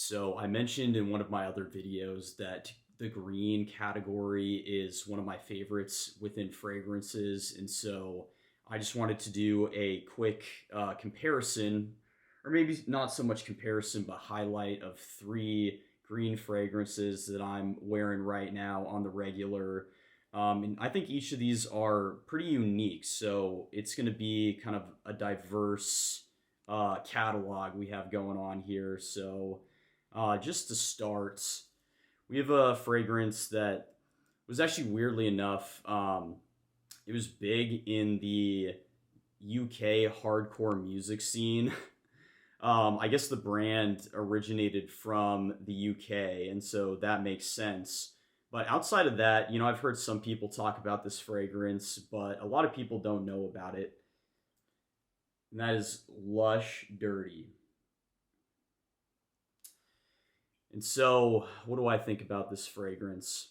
So I mentioned in one of my other videos that the green category is one of my favorites within fragrances. And so I just wanted to do a quick comparison, or maybe not so much comparison, but highlight of three green fragrances that I'm wearing right now on the regular. And I think each of these are pretty unique. So it's going to be kind of a diverse catalog we have going on here. So just to start, we have a fragrance that was actually weirdly enough, it was big in the UK hardcore music scene. I guess the brand originated from the UK, and so that makes sense. But outside of that, I've heard some people talk about this fragrance, but a lot of people don't know about it. And that is Lush Dirty. And so, what do I think about this fragrance?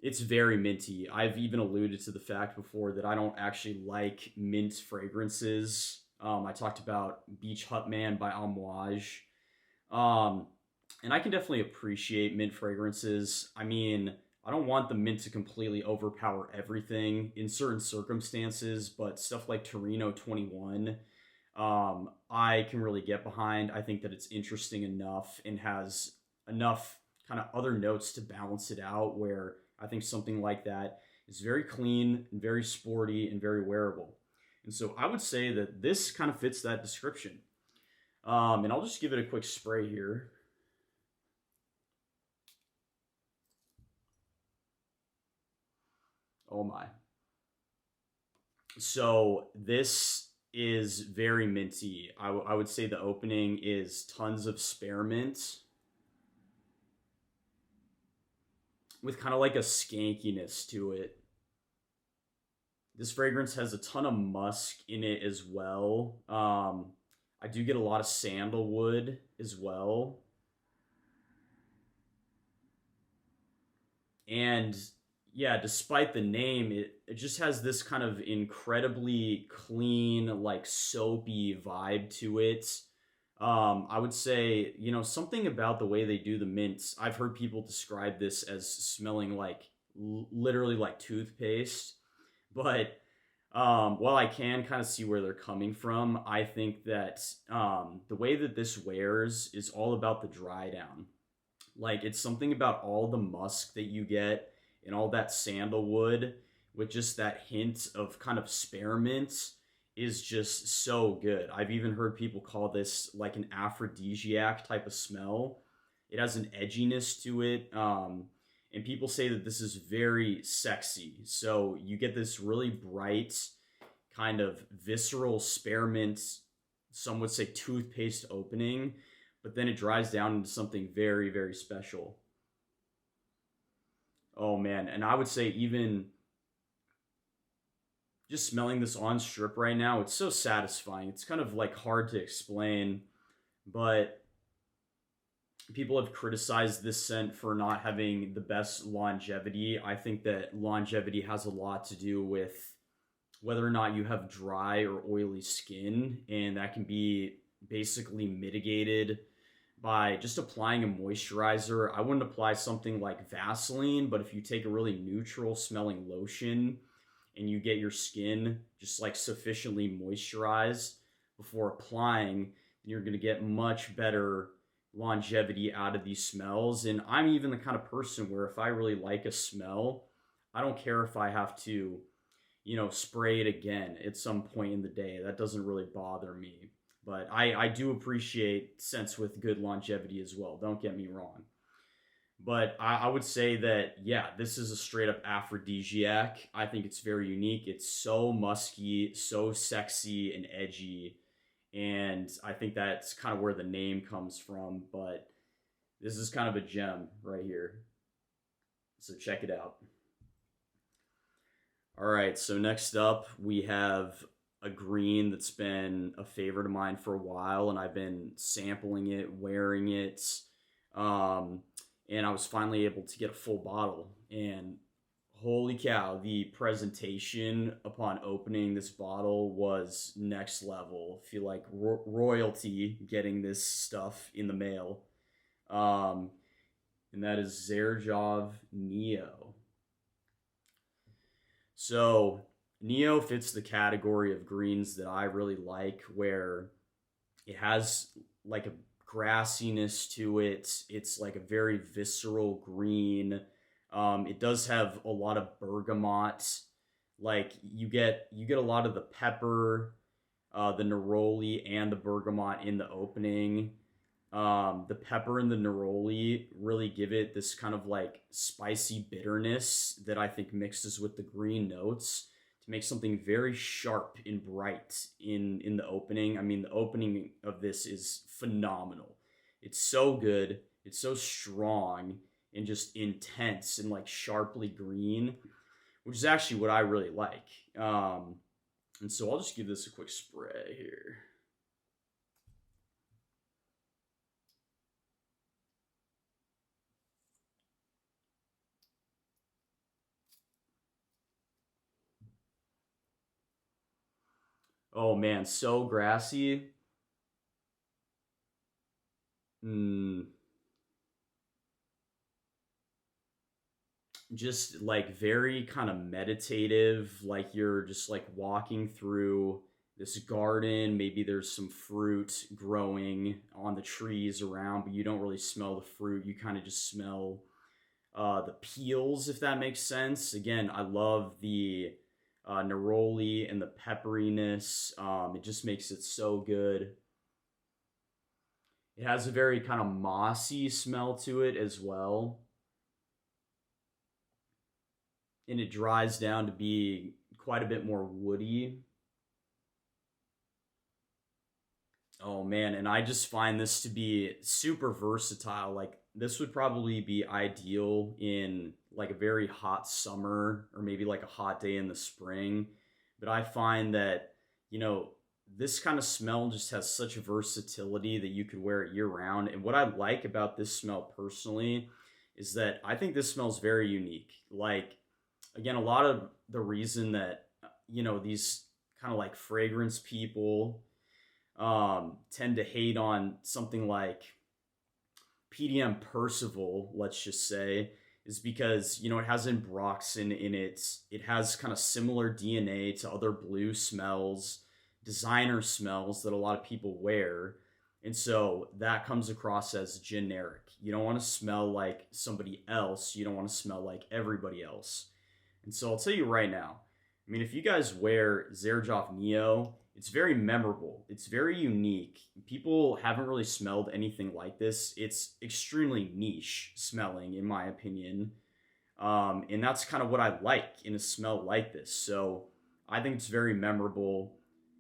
It's very minty. I've even alluded to the fact before that I don't actually like mint fragrances. I talked about Beach Hut Man by Amouage. Um, and I can definitely appreciate mint fragrances. I mean, I don't want the mint to completely overpower everything in certain circumstances, but stuff like Torino 21, I can really get behind. I think that it's interesting enough and has enough kind of other notes to balance it out where I think something like that is very clean, and very sporty, and very wearable. And so I would say that this kind of fits that description. And I'll just give it a quick spray here. Oh my. So this is very minty. I would say the opening is tons of spearmint with kind of like a skankiness to it. This fragrance has a ton of musk in it as well. I do get a lot of sandalwood as well. And yeah, despite the name, it just has this kind of incredibly clean, like soapy vibe to it. I would say, something about the way they do the mints. I've heard people describe this as smelling like literally like toothpaste. But while I can kind of see where they're coming from, I think that the way that this wears is all about the dry down. Like it's something about all the musk that you get and all that sandalwood with just that hint of kind of spearmint is just so good. I've even heard people call this like an aphrodisiac type of smell. It has an edginess to it. And people say that this is very sexy. So you get this really bright, kind of visceral spearmint, some would say toothpaste opening, but then it dries down into something very, very special. Oh man, and I would say even just smelling this on strip right now, it's so satisfying. It's kind of like hard to explain, but people have criticized this scent for not having the best longevity. I think that longevity has a lot to do with whether or not you have dry or oily skin, and that can be basically mitigated by just applying a moisturizer. I wouldn't apply something like Vaseline, but if you take a really neutral smelling lotion and you get your skin just like sufficiently moisturized before applying, you're going to get much better longevity out of these smells. And I'm even the kind of person where if I really like a smell, I don't care if I have to, spray it again at some point in the day. That doesn't really bother me. But I do appreciate scents with good longevity as well. Don't get me wrong. But I would say that, yeah, this is a straight up aphrodisiac. I think it's very unique. It's so musky, so sexy and edgy. And I think that's kind of where the name comes from. But this is kind of a gem right here. So check it out. All right, so next up we have a green that's been a favorite of mine for a while, and I've been sampling it, wearing it, um, and I was finally able to get a full bottle. And holy cow, the presentation upon opening this bottle was next level. I feel like royalty getting this stuff in the mail. um, and that is Xerjoff Nio. So Neo fits the category of greens that I really like, where it has like a grassiness to it. It's like a very visceral green. It does have a lot of bergamot. Like you get a lot of the pepper, the neroli, and the bergamot in the opening. The pepper and the neroli really give it this kind of like spicy bitterness that I think mixes with the green notes to make something very sharp and bright in the opening. I mean, the opening of this is phenomenal. It's so good. It's so strong and just intense and like sharply green, which is actually what I really like. And so I'll just give this a quick spray here. Oh man, so grassy. Mm, just like very kind of meditative, like you're just like walking through this garden. Maybe there's some fruit growing on the trees around, but you don't really smell the fruit. You kind of just smell the peels, if that makes sense. Again, I love the neroli and the pepperiness. It just makes it so good. It has a very kind of mossy smell to it as well, and it dries down to be quite a bit more woody. Oh man, and I just find this to be super versatile. Like this would probably be ideal in like a very hot summer or maybe like a hot day in the spring. But I find that, you know, this kind of smell just has such versatility that you could wear it year round. And what I like about this smell personally is that I think this smells very unique. Like again, a lot of the reason that these kind of like fragrance people tend to hate on something like PDM Percival, let's just say, is because it has ambroxan in it. It has kind of similar DNA to other blue smells, designer smells that a lot of people wear. And so that comes across as generic. You don't want to smell like somebody else. You don't want to smell like everybody else. And so I'll tell you right now, I mean, if you guys wear Xerjoff Nio, it's very memorable. It's very unique. People haven't really smelled anything like this. It's extremely niche smelling, in my opinion. And that's kind of what I like in a smell like this. So I think it's very memorable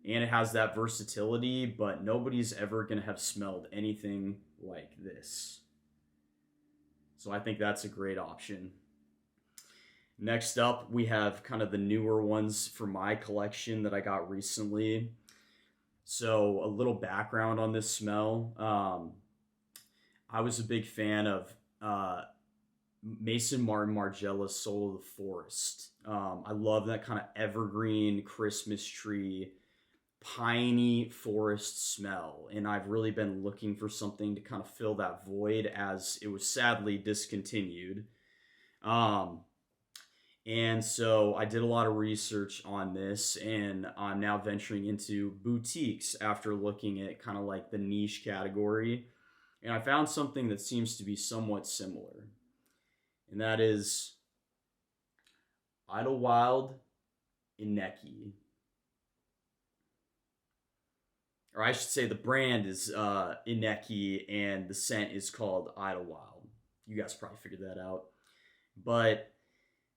and it has that versatility, but nobody's ever going to have smelled anything like this. So I think that's a great option. Next up, we have kind of the newer ones for my collection that I got recently. So, a little background on this smell. I was a big fan of Mason Martin Margiela's Soul of the Forest. I love that kind of evergreen Christmas tree, piney forest smell. And I've really been looking for something to kind of fill that void as it was sadly discontinued. Um, and so I did a lot of research on this, and I'm now venturing into boutiques after looking at kind of like the niche category. And I found something that seems to be somewhat similar, and that is Idyllwild Ineke. Or I should say the brand is Ineke, and the scent is called Idyllwild. You guys probably figured that out. But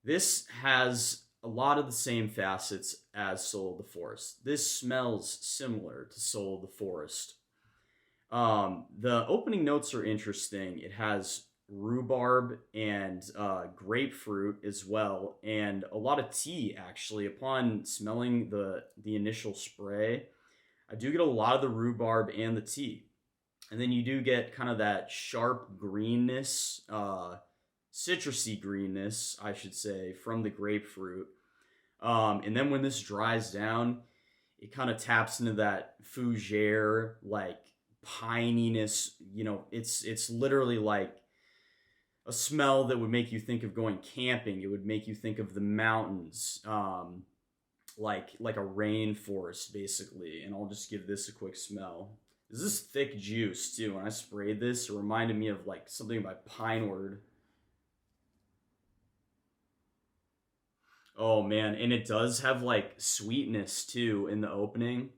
this has a lot of the same facets as Soul of the Forest. This smells similar to Soul of the Forest. The opening notes are interesting. It has rhubarb and grapefruit as well, and a lot of tea actually. Upon smelling the initial spray, I do get a lot of the rhubarb and the tea, and then you do get kind of that sharp greenness, citrusy greenness, I should say, from the grapefruit. And then when this dries down, it kind of taps into that fougere, like pininess. It's literally like a smell that would make you think of going camping. It would make you think of the mountains, like a rainforest basically. And I'll just give this a quick smell. This is thick juice too. When I sprayed this, it reminded me of like something by Pineward. Oh man, and it does have like sweetness too in the opening.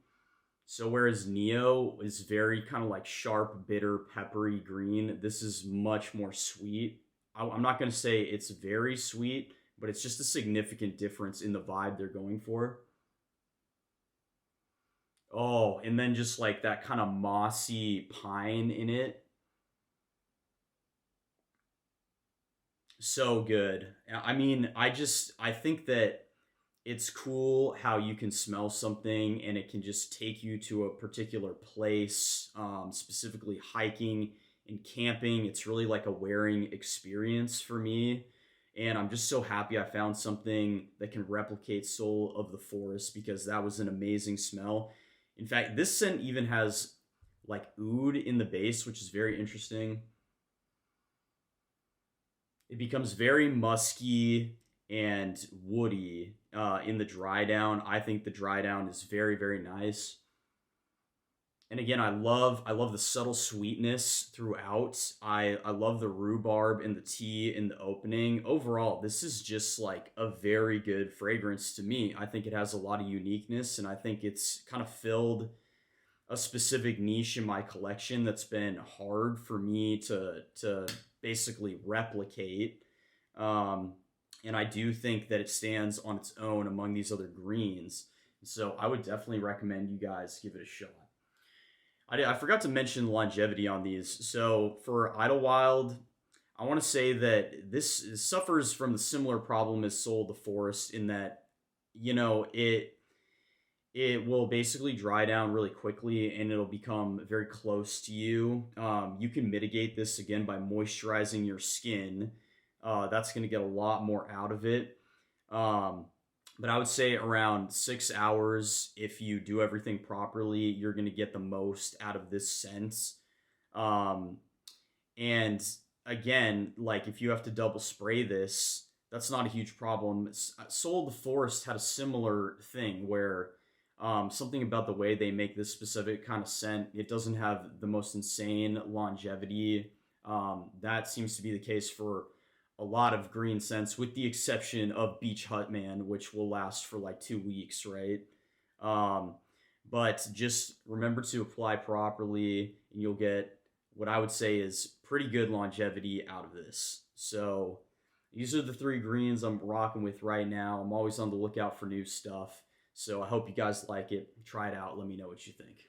So whereas Neo is very kind of like sharp, bitter, peppery green, this is much more sweet. I'm not going to say it's very sweet, but it's just a significant difference in the vibe they're going for. Oh, and then just like that kind of mossy pine in it. So good. I mean, I think that it's cool how you can smell something and it can just take you to a particular place, specifically hiking and camping. It's really like a wearing experience for me. And I'm just so happy I found something that can replicate Soul of the Forest because that was an amazing smell. In fact, this scent even has like oud in the base, which is very interesting. It becomes very musky and woody in the dry down. I think the dry down is very very nice. And again, I love the subtle sweetness throughout. I love the rhubarb and the tea in the opening. Overall, this is just like a very good fragrance to me. I think it has a lot of uniqueness, and I think it's kind of filled a specific niche in my collection that's been hard for me to basically replicate. Um, and I do think that it stands on its own among these other greens. So I would definitely recommend you guys give it a shot. I forgot to mention longevity on these. So for Idyllwild, I want to say that this suffers from the similar problem as Soul of the Forest in that it will basically dry down really quickly and it'll become very close to you. You can mitigate this again by moisturizing your skin. That's going to get a lot more out of it. Um, but I would say around 6 hours, if you do everything properly, you're going to get the most out of this scent. Um, and again, like if you have to double spray this, that's not a huge problem. Soul of the Forest had a similar thing where something about the way they make this specific kind of scent, it doesn't have the most insane longevity. That seems to be the case for a lot of green scents, with the exception of Beach Hut Man, which will last for like 2 weeks, right? Um, but just remember to apply properly, and you'll get what I would say is pretty good longevity out of this. So these are the three greens I'm rocking with right now. I'm always on the lookout for new stuff. So I hope you guys like it. Try it out. Let me know what you think.